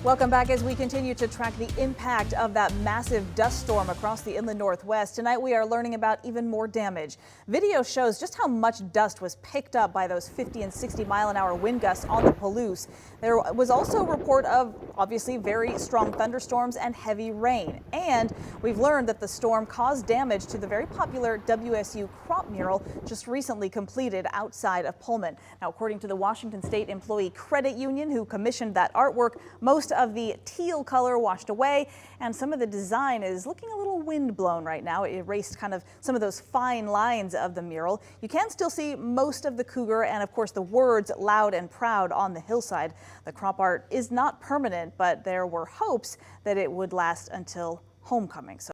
Welcome back as we continue to track the impact of that massive dust storm across the inland Northwest. Tonight we are learning about even more damage. Video shows just how much dust was picked up by those 50 and 60-mile-an-hour wind gusts on the Palouse. There was also a report of obviously very strong thunderstorms and heavy rain. And we've learned that the storm caused damage to the very popular WSU crop mural just recently completed outside of Pullman. Now, according to the Washington State Employee Credit Union, who commissioned that artwork, most of the teal color washed away and some of the design is looking a little wind-blown right now. It erased kind of some of those fine lines of the mural. You can still see most of the Cougar and of course the words "loud and proud" on the hillside. The crop art is not permanent, but there were hopes that it would last until homecoming. So